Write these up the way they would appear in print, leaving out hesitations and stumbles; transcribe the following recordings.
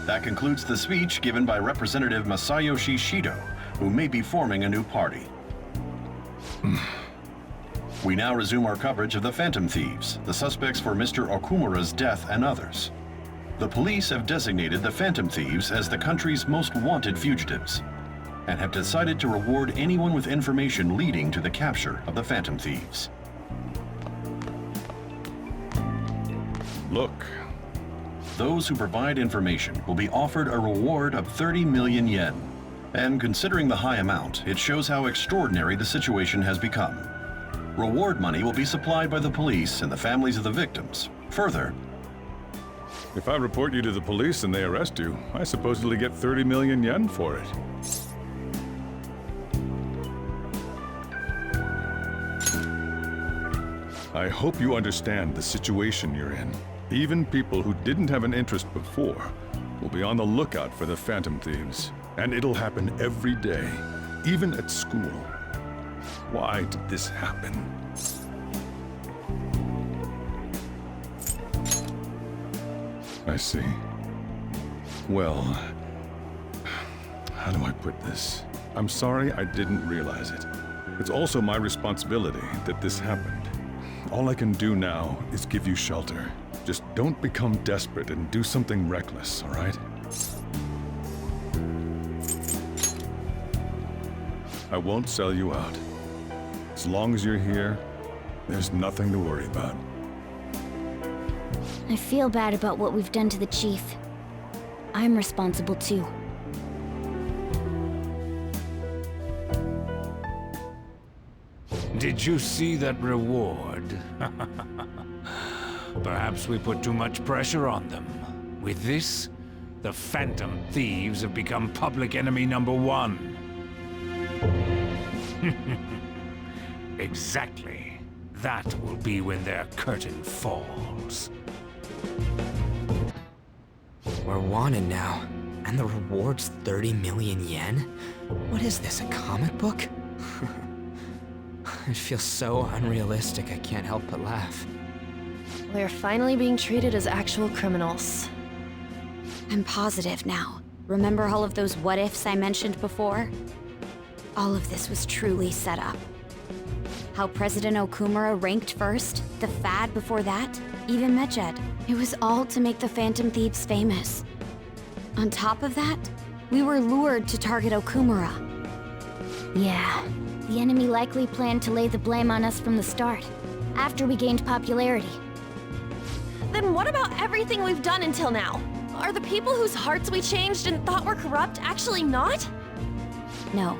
That concludes the speech given by Representative Masayoshi Shido, who may be forming a new party. We now resume our coverage of the Phantom Thieves, the suspects for Mr. Okumura's death and others. The police have designated the Phantom Thieves as the country's most wanted fugitives, and have decided to reward anyone with information leading to the capture of the Phantom Thieves. Look. Those who provide information will be offered a reward of 30 million yen. And considering the high amount, it shows how extraordinary the situation has become. Reward money will be supplied by the police and the families of the victims. Further, If I report you to the police and they arrest you, I supposedly get 30 million yen for it. I hope you understand the situation you're in. Even people who didn't have an interest before will be on the lookout for the Phantom Thieves. And it'll happen every day, even at school. Why did this happen? I see. Well, how do I put this? I'm sorry I didn't realize it. It's also my responsibility that this happened. All I can do now is give you shelter. Just don't become desperate and do something reckless, all right? I won't sell you out. As long as you're here, there's nothing to worry about. I feel bad about what we've done to the chief. I'm responsible too. Did you see that reward? Perhaps we put too much pressure on them. With this, the Phantom Thieves have become public enemy #1. Exactly. That will be when their curtain falls. We're wanted now, and the reward's 30 million yen? What is this, a comic book? It feels so unrealistic I can't help but laugh. We're finally being treated as actual criminals. I'm positive now. Remember all of those what-ifs I mentioned before? All of this was truly set up. How President Okumura ranked first, the fad before that, even Medjed. It was all to make the Phantom Thieves famous. On top of that, we were lured to target Okumura. Yeah, the enemy likely planned to lay the blame on us from the start, after we gained popularity. Then what about everything we've done until now? Are the people whose hearts we changed and thought were corrupt actually not? No,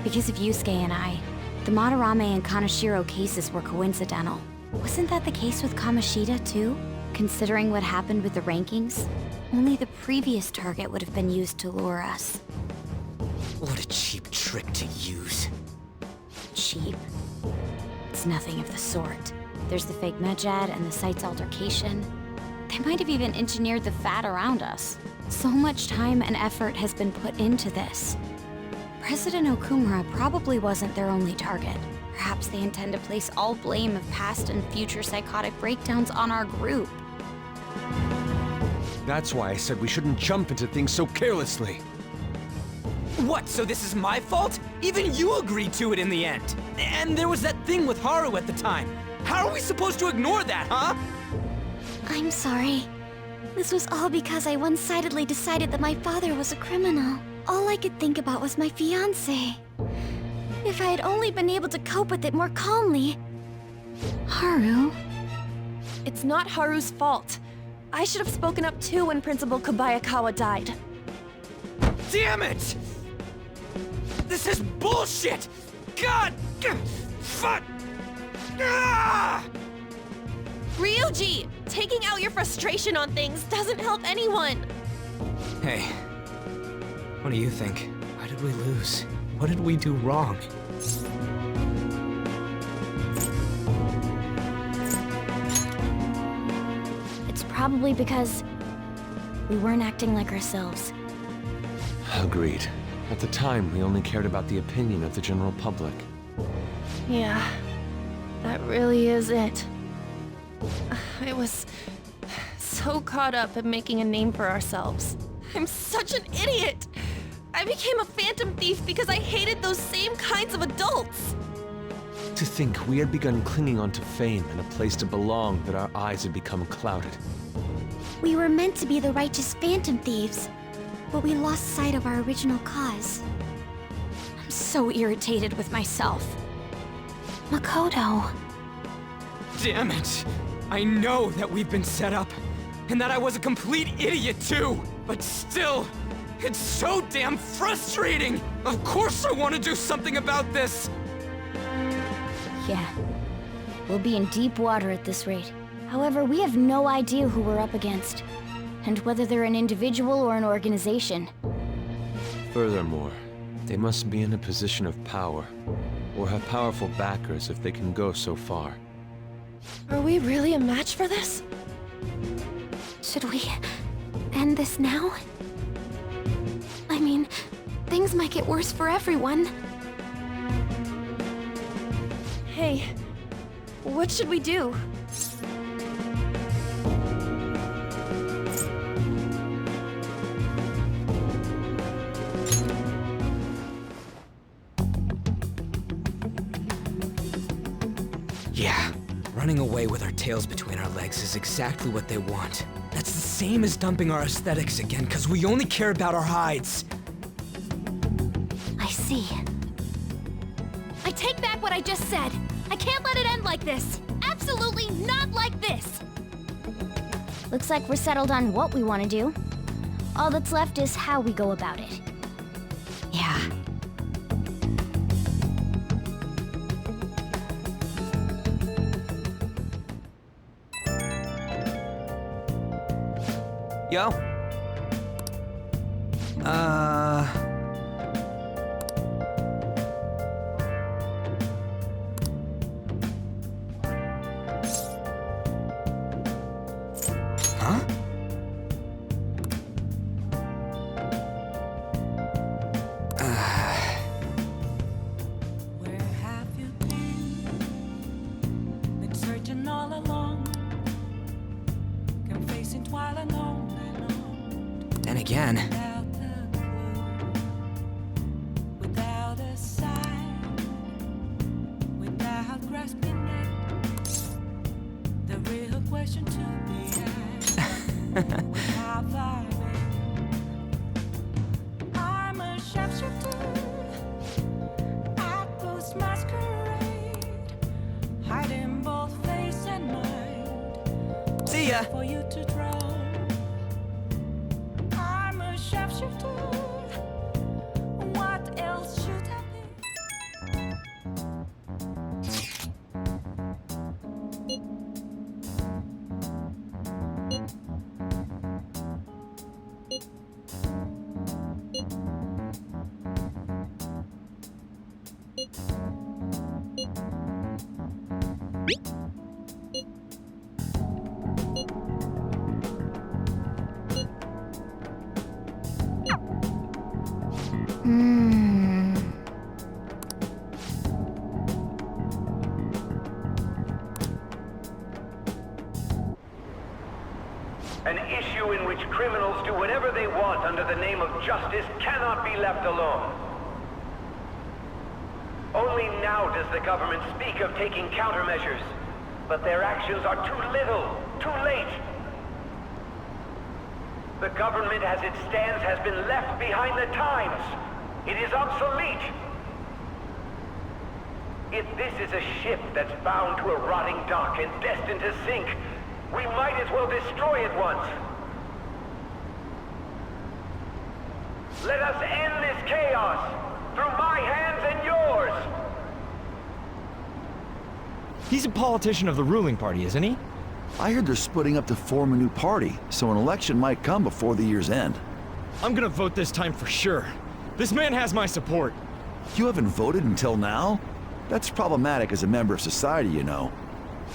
because of Yusuke and I, the Madarame and Kaneshiro cases were coincidental. Wasn't that the case with Kamoshida too? Considering what happened with the rankings, only the previous target would have been used to lure us. What a cheap trick to use. Cheap? It's nothing of the sort. There's the fake Medjed and the site's altercation. They might have even engineered the fad around us. So much time and effort has been put into this. President Okumura probably wasn't their only target. Perhaps they intend to place all blame of past and future psychotic breakdowns on our group. That's why I said we shouldn't jump into things so carelessly. What, so this is my fault? Even you agreed to it in the end. And there was that thing with Haru at the time. How are we supposed to ignore that, huh? I'm sorry. This was all because I one-sidedly decided that my father was a criminal. All I could think about was my fiancé. If I had only been able to cope with it more calmly. Haru? It's not Haru's fault. I should have spoken up too when Principal Kobayakawa died. Damn it! This is bullshit! God! Fuck! Ah! Ryuji! Taking out your frustration on things doesn't help anyone! Hey, what do you think? Why did we lose? What did we do wrong? It's probably because we weren't acting like ourselves. Agreed. At the time, we only cared about the opinion of the general public. Yeah, that really is it. I was so caught up in making a name for ourselves. I'm such an idiot! I became a phantom thief because I hated those same kinds of adults! To think we had begun clinging onto fame and a place to belong that our eyes had become clouded. We were meant to be the righteous phantom thieves, but we lost sight of our original cause. I'm so irritated with myself. Makoto. Damn it! I know that we've been set up, and that I was a complete idiot too! But still, it's so damn frustrating! Of course I want to do something about this! Yeah. We'll be in deep water at this rate. However, we have no idea who we're up against, and whether they're an individual or an organization. Furthermore, they must be in a position of power, or have powerful backers if they can go so far. Are we really a match for this? Should we end this now? I mean, things might get worse for everyone. Hey, what should we do? Yeah, running away with our tails between our legs is exactly what they want. That's the same as dumping our aesthetics again, because we only care about our hides. I see. I take back what I just said. I can't let it end like this. Absolutely not like this! Looks like we're settled on what we want to do. All that's left is how we go about it. Yeah. Yo? Huh? Where have you been searching all along, confessing while alone, And again. without a clue, without a sign, without grasping it. The real question to be asked: where have I been? I'm a sharpshooter. I post masquerade, hiding both face and mind. See ya! For you to draw. I'm a sharpshooter. What else should I be? An issue in which criminals do whatever they want under the name of justice cannot be left alone. Only now does the government speak of taking countermeasures, but their actions are too little, too late. The government as it stands has been left behind the times. It is obsolete. If this is a ship that's bound to a rotting dock and destined to sink, we might as well destroy it once. Let us end this chaos through my hands and yours. He's a politician of the ruling party, isn't he? I heard they're splitting up to form a new party, so an election might come before the year's end. I'm gonna vote this time for sure. This man has my support. You haven't voted until now? That's problematic as a member of society, you know.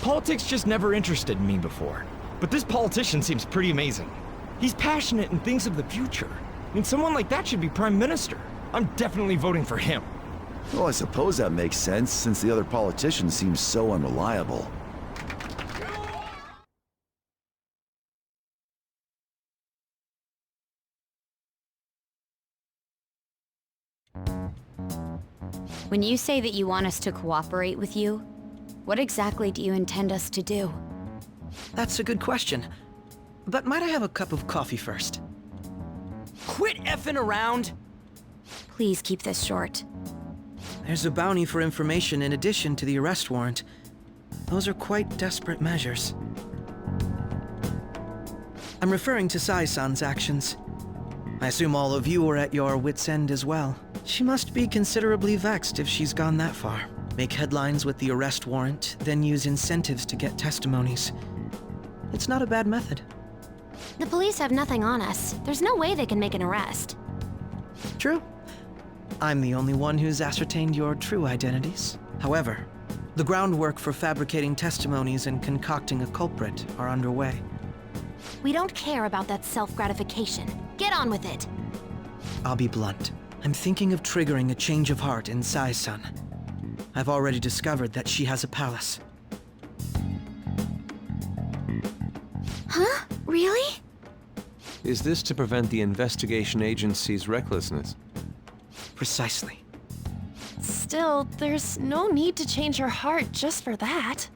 Politics just never interested me before. But this politician seems pretty amazing. He's passionate and thinks of the future. I mean, someone like that should be prime minister. I'm definitely voting for him. Well, I suppose that makes sense, since the other politician seems so unreliable. When you say that you want us to cooperate with you, what exactly do you intend us to do? That's a good question. But might I have a cup of coffee first? Quit effing around! Please keep this short. There's a bounty for information in addition to the arrest warrant. Those are quite desperate measures. I'm referring to Sai-san's actions. I assume all of you are at your wits' end as well. She must be considerably vexed if she's gone that far. Make headlines with the arrest warrant, then use incentives to get testimonies. It's not a bad method. The police have nothing on us. There's no way they can make an arrest. True. I'm the only one who's ascertained your true identities. However, the groundwork for fabricating testimonies and concocting a culprit are underway. We don't care about that self-gratification. Get on with it. I'll be blunt. I'm thinking of triggering a change of heart in Sai-san. I've already discovered that she has a palace. Huh? Really? Is this to prevent the investigation agency's recklessness? Precisely. Still, there's no need to change her heart just for that.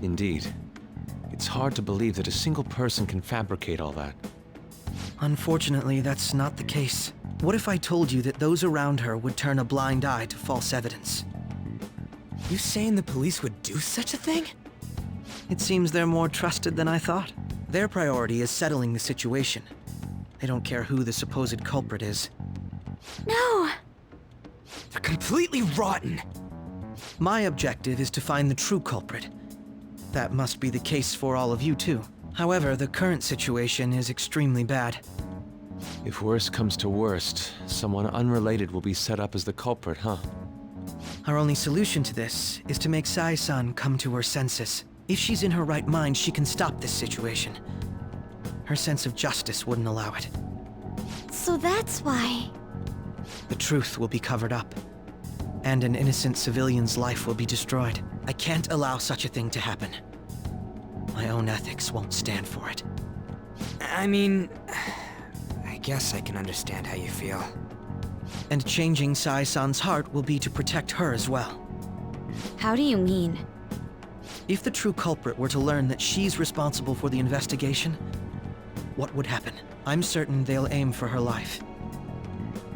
Indeed. It's hard to believe that a single person can fabricate all that. Unfortunately, that's not the case. What if I told you that those around her would turn a blind eye to false evidence? You saying the police would do such a thing? It seems they're more trusted than I thought. Their priority is settling the situation. They don't care who the supposed culprit is. No! They're completely rotten! My objective is to find the true culprit. That must be the case for all of you too. However, the current situation is extremely bad. If worst comes to worst, someone unrelated will be set up as the culprit, huh? Our only solution to this is to make Sai-san come to her senses. If she's in her right mind, she can stop this situation. Her sense of justice wouldn't allow it. So that's why... The truth will be covered up, and an innocent civilian's life will be destroyed. I can't allow such a thing to happen. My own ethics won't stand for it. I mean... I guess I can understand how you feel. And changing Sai-san's heart will be to protect her as well. How do you mean? If the true culprit were to learn that she's responsible for the investigation, what would happen? I'm certain they'll aim for her life.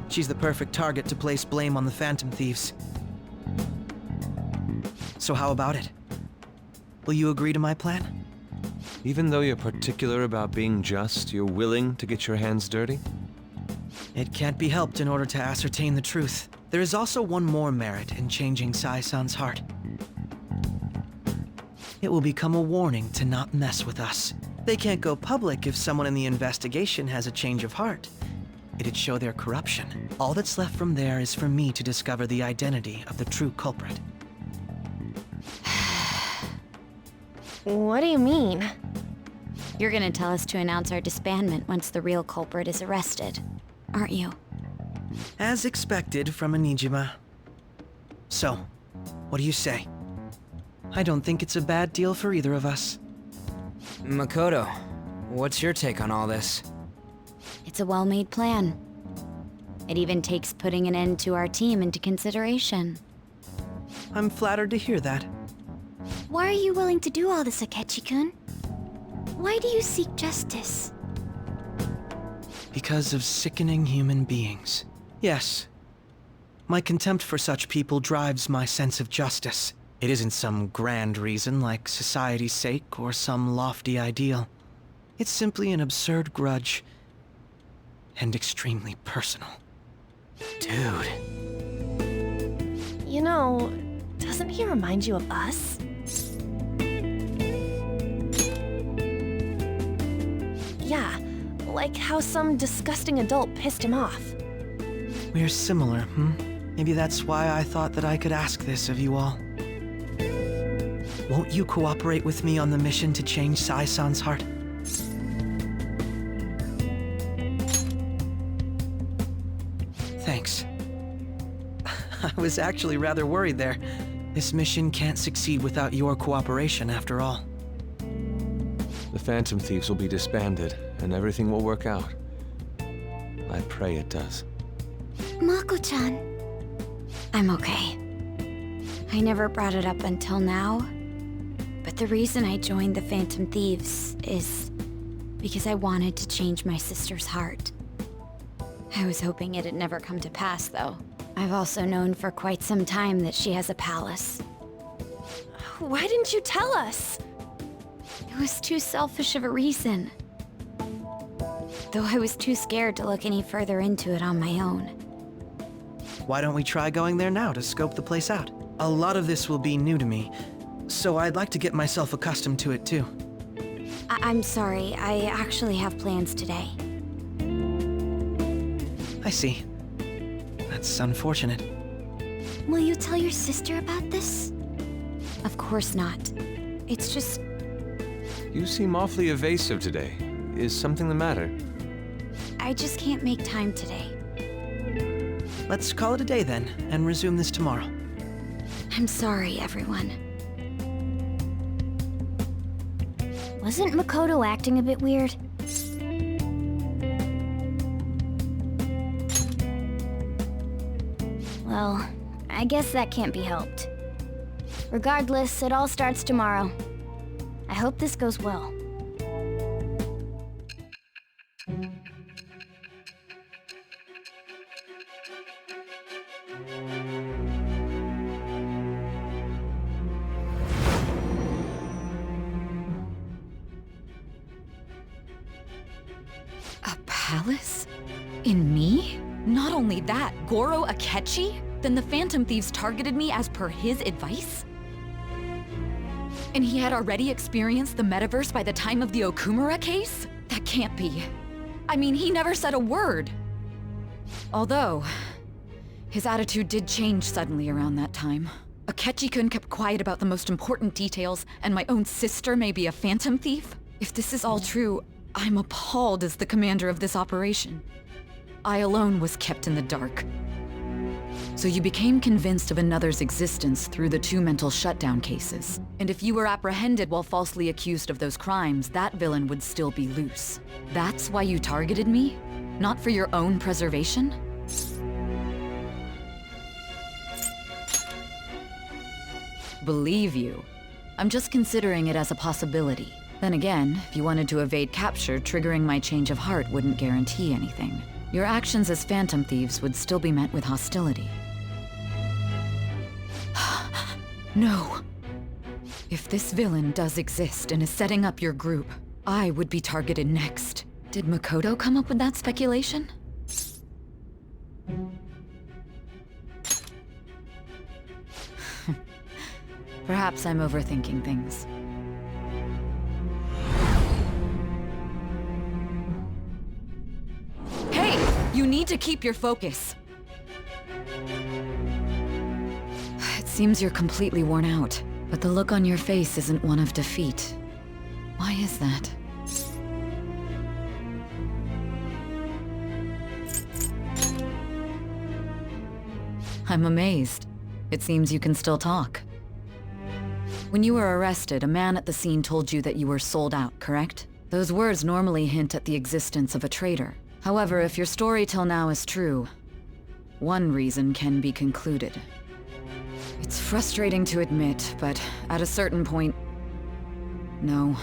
She's the perfect target to place blame on the Phantom Thieves. So how about it? Will you agree to my plan? Even though you're particular about being just, you're willing to get your hands dirty? It can't be helped in order to ascertain the truth. There is also one more merit in changing Sai-san's heart. It will become a warning to not mess with us. They can't go public if someone in the investigation has a change of heart. It'd show their corruption. All that's left from there is for me to discover the identity of the true culprit. What do you mean? You're gonna tell us to announce our disbandment once the real culprit is arrested, aren't you? As expected from a Nijima. So, what do you say? I don't think it's a bad deal for either of us. Makoto, what's your take on all this? It's a well-made plan. It even takes putting an end to our team into consideration. I'm flattered to hear that. Why are you willing to do all this, Akechi-kun? Why do you seek justice? Because of sickening human beings. Yes. My contempt for such people drives my sense of justice. It isn't some grand reason like society's sake or some lofty ideal. It's simply an absurd grudge. And extremely personal. Dude. You know, doesn't he remind you of us? Yeah, like how some disgusting adult pissed him off. We're similar, Maybe that's why I thought that I could ask this of you all. Won't you cooperate with me on the mission to change Sai-san's heart? Thanks. I was actually rather worried there. This mission can't succeed without your cooperation, after all. The Phantom Thieves will be disbanded, and everything will work out. I pray it does. Mako-chan. I'm okay. I never brought it up until now, but the reason I joined the Phantom Thieves is because I wanted to change my sister's heart. I was hoping it'd never come to pass, though. I've also known for quite some time that she has a palace. Why didn't you tell us? It was too selfish of a reason. Though I was too scared to look any further into it on my own. Why don't we try going there now to scope the place out? A lot of this will be new to me, so I'd like to get myself accustomed to it too. I'm sorry, I actually have plans today. I see. That's unfortunate. Will you tell your sister about this? Of course not. It's just... You seem awfully evasive today. Is something the matter? I just can't make time today. Let's call it a day then, and resume this tomorrow. I'm sorry, everyone. Wasn't Makoto acting a bit weird? Well, I guess that can't be helped. Regardless, it all starts tomorrow. I hope this goes well. A palace? In me? Not only that, Goro Akechi? Then the Phantom Thieves targeted me as per his advice? And he had already experienced the metaverse by the time of the Okumura case? That can't be. I mean, he never said a word. Although, his attitude did change suddenly around that time. Akechi-kun kept quiet about the most important details, and my own sister may be a Phantom Thief? If this is all true, I'm appalled as the commander of this operation. I alone was kept in the dark. So you became convinced of another's existence through the 2 mental shutdown cases. And if you were apprehended while falsely accused of those crimes, that villain would still be loose. That's why you targeted me? Not for your own preservation? Believe you. I'm just considering it as a possibility. Then again, if you wanted to evade capture, triggering my change of heart wouldn't guarantee anything. Your actions as Phantom Thieves would still be met with hostility. No. If this villain does exist and is setting up your group, I would be targeted next. Did Makoto come up with that speculation? Perhaps I'm overthinking things. Hey! You need to keep your focus. It seems you're completely worn out, but the look on your face isn't one of defeat. Why is that? I'm amazed. It seems you can still talk. When you were arrested, a man at the scene told you that you were sold out, correct? Those words normally hint at the existence of a traitor. However, if your story till now is true, one reason can be concluded. It's frustrating to admit, but at a certain point... No,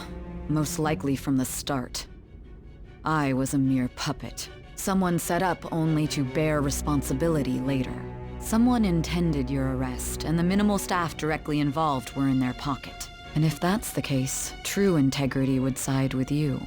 most likely from the start. I was a mere puppet. Someone set up only to bear responsibility later. Someone intended your arrest, and the minimal staff directly involved were in their pocket. And if that's the case, true integrity would side with you.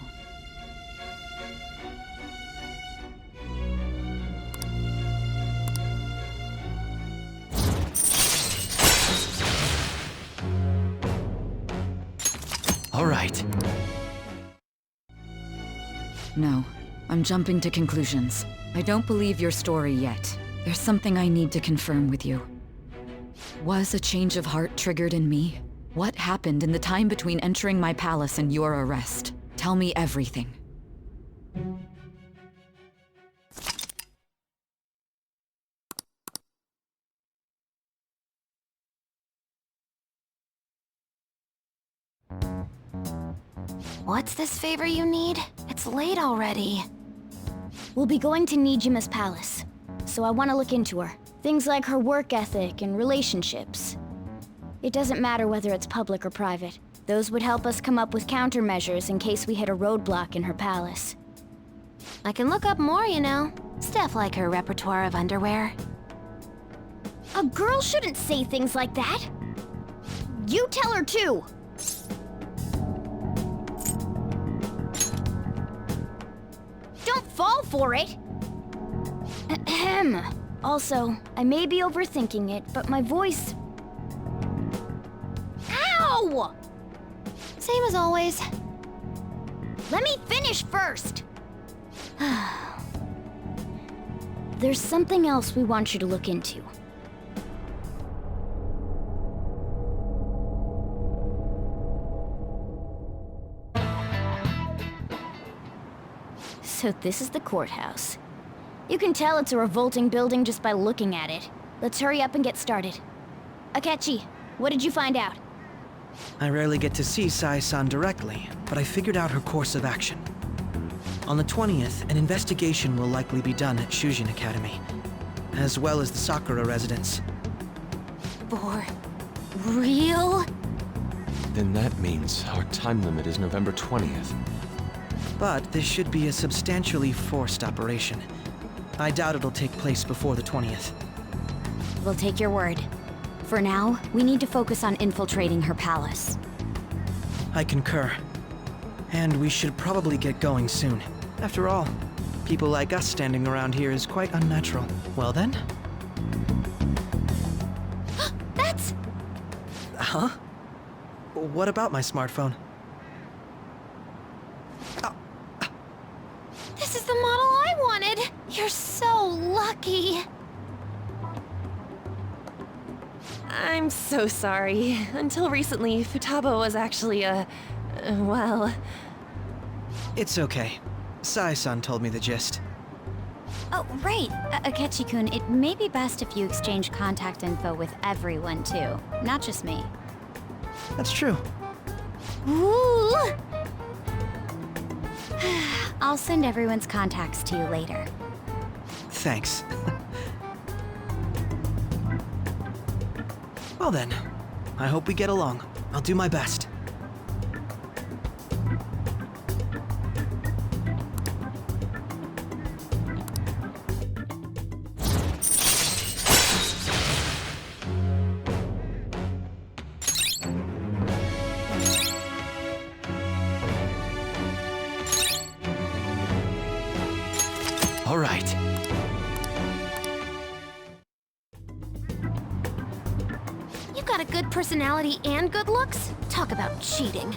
All right. No, I'm jumping to conclusions. I don't believe your story yet. There's something I need to confirm with you. Was a change of heart triggered in me? What happened in the time between entering my palace and your arrest? Tell me everything. What's this favor you need? It's late already. We'll be going to Nijima's palace, so I want to look into her. Things like her work ethic and relationships. It doesn't matter whether it's public or private. Those would help us come up with countermeasures in case we hit a roadblock in her palace. I can look up more, you know. Stuff like her repertoire of underwear. A girl shouldn't say things like that. You tell her too. Don't fall for it. Ahem. Also, I may be overthinking it, but my voice... Ow! Same as always. Let me finish first. There's something else we want you to look into. So this is the courthouse. You can tell it's a revolting building just by looking at it. Let's hurry up and get started. Akechi, what did you find out? I rarely get to see Sai-san directly, but I figured out her course of action. On the 20th, an investigation will likely be done at Shujin Academy, as well as the Sakura residence. For real? Then that means our time limit is November 20th. But this should be a substantially forced operation. I doubt it'll take place before the 20th. We'll take your word. For now, we need to focus on infiltrating her palace. I concur. And we should probably get going soon. After all, people like us standing around here is quite unnatural. Well then? That's... Huh? What about my smartphone? This is the model I wanted! You're so lucky! I'm so sorry. Until recently, Futaba was actually well... It's okay. Sai-san told me the gist. Oh, right. Akechi-kun, it may be best if you exchange contact info with everyone, too. Not just me. That's true. Ooh! I'll send everyone's contacts to you later. Thanks. Well then, I hope we get along. I'll do my best. All right. You've got a good personality and good looks? Talk about cheating.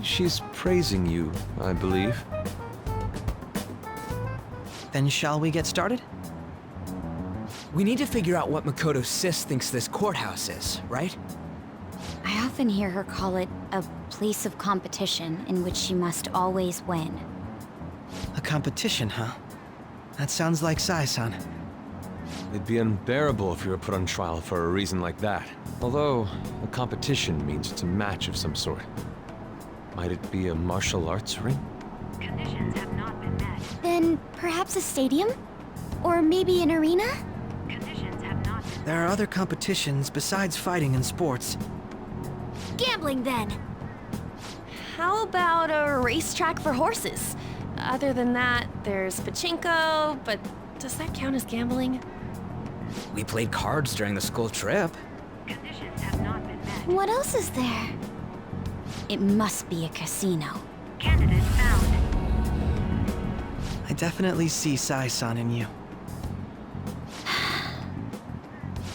She's praising you, I believe. Then shall we get started? We need to figure out what Makoto's sis thinks this courthouse is, right? I often hear her call it a place of competition in which she must always win. A competition, huh? That sounds like Sai-san. It'd be unbearable if you were put on trial for a reason like that. Although, a competition means it's a match of some sort. Might it be a martial arts ring? Conditions have not been met. Then perhaps a stadium? Or maybe an arena? Conditions have not been met. There are other competitions besides fighting and sports. Gambling, then. How about a racetrack for horses? Other than that, there's pachinko, but does that count as gambling? We played cards during the school trip. Conditions have not been met. What else is there? It must be a casino. Candidate found. I definitely see Sai-san in you.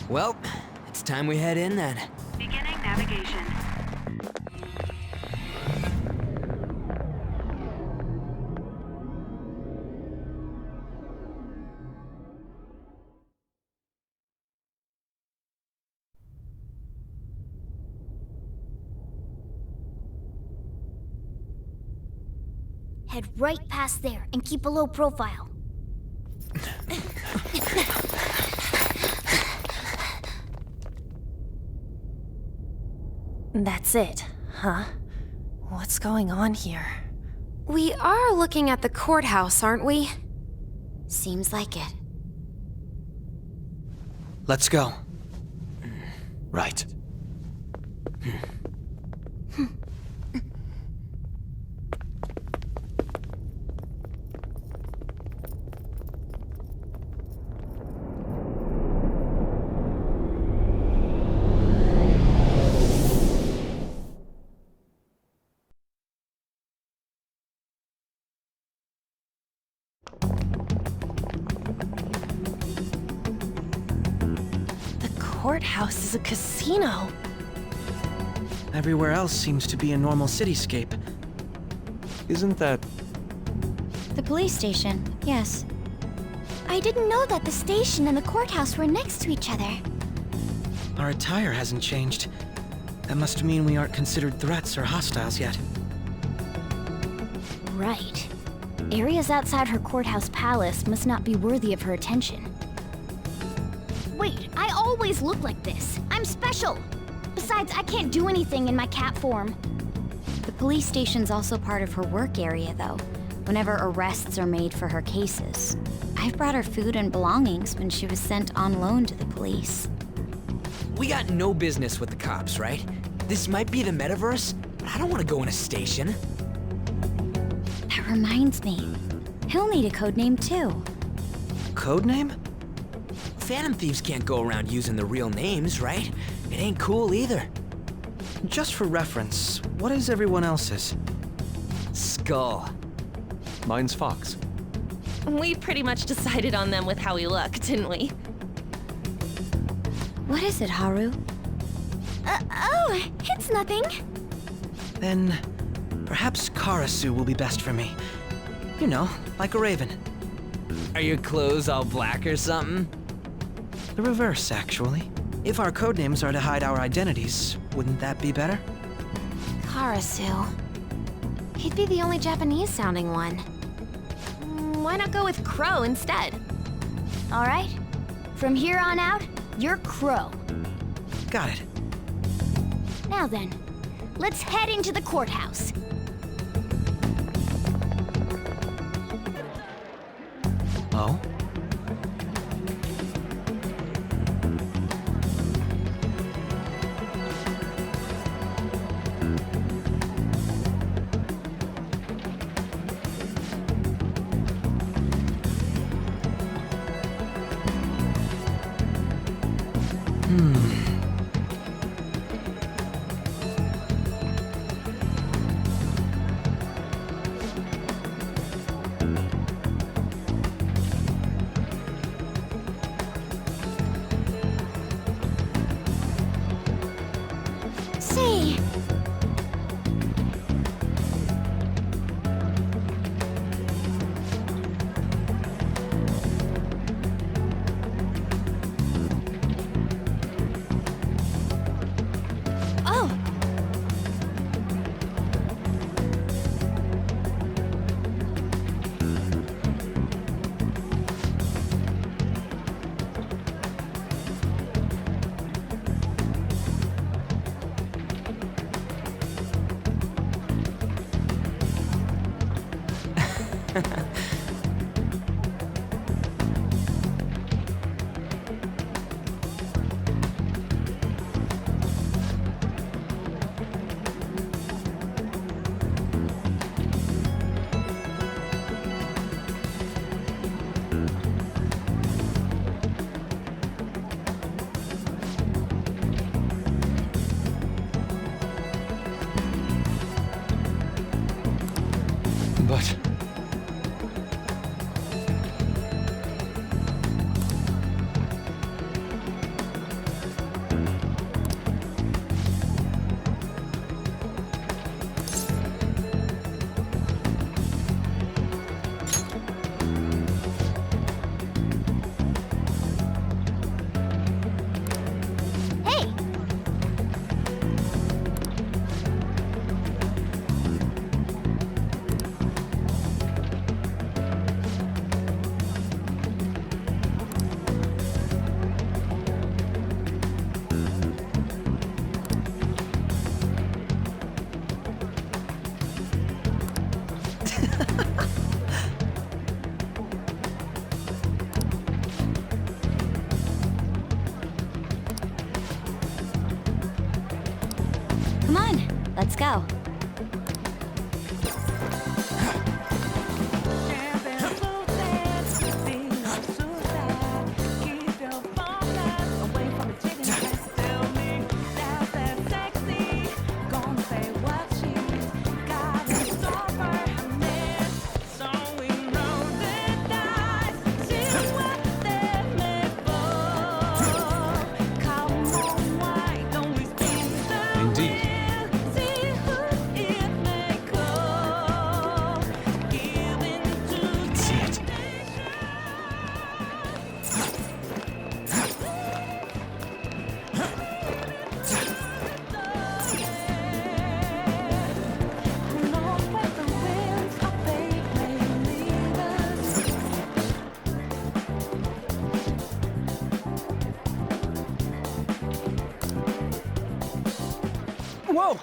Well, it's time we head in then. Beginning navigation. Head right past there and keep a low profile. That's it, huh? What's going on here? We are looking at the courthouse, aren't we? Seems like it. Let's go. Right. Courthouse is a casino. Everywhere else seems to be a normal cityscape. Isn't that... The police station, yes. I didn't know that the station and the courthouse were next to each other. Our attire hasn't changed. That must mean we aren't considered threats or hostiles yet. Right. Areas outside her courthouse palace must not be worthy of her attention. Wait, I always look like this. I'm special. Besides, I can't do anything in my cat form. The police station's also part of her work area, though, whenever arrests are made for her cases. I've brought her food and belongings when she was sent on loan to the police. We got no business with the cops, right? This might be the metaverse, but I don't want to go in a station. That reminds me. He'll need a code name, too. Codename? Phantom Thieves can't go around using the real names, right? It ain't cool either. Just for reference, what is everyone else's? Skull. Mine's Fox. We pretty much decided on them with how we look, didn't we? What is it, Haru? Oh, it's nothing. Then perhaps Karasu will be best for me. You know, like a raven. Are your clothes all black or something? The reverse, actually. If our codenames are to hide our identities, wouldn't that be better? Karasu. He'd be the only Japanese-sounding one. Why not go with Crow instead? All right. From here on out, you're Crow. Got it. Now then, let's head into the courthouse. Oh? Come on, let's go. Whoa!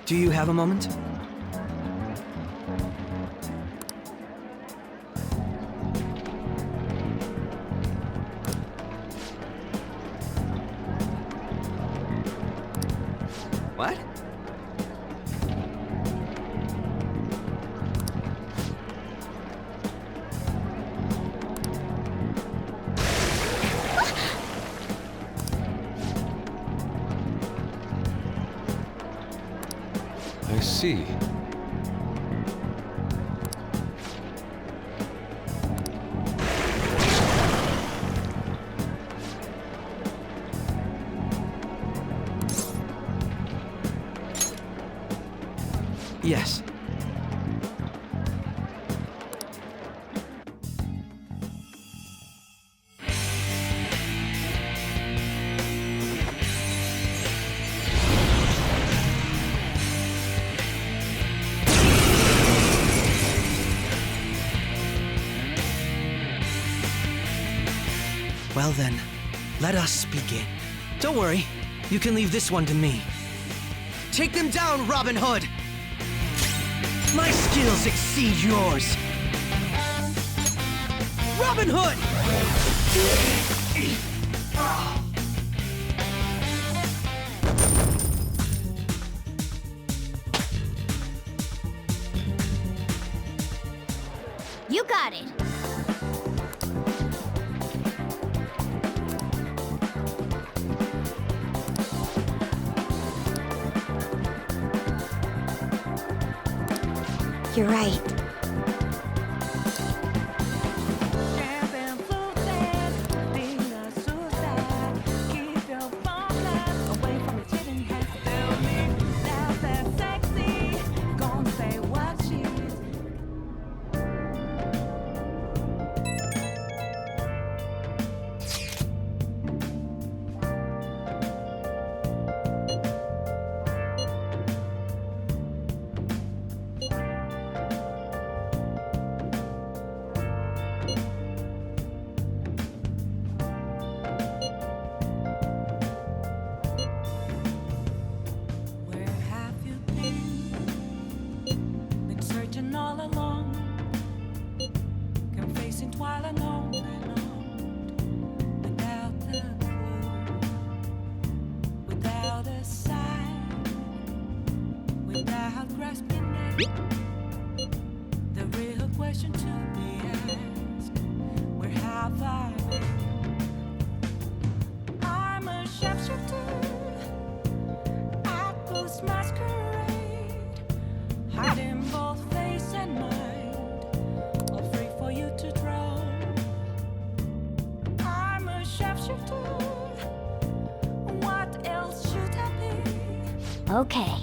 Do you have a moment? What? I see. Yes. Well then, let us begin. Don't worry, you can leave this one to me. Take them down, Robin Hood! My skills exceed yours! Robin Hood! You got it. You're right. without grasping at the real question to be asked. Where have I been? I'm a sharpshooter at Ghost Masquerade, hiding both face and mind, all free for you to draw. I'm a sharpshooter. What else should I be? Okay,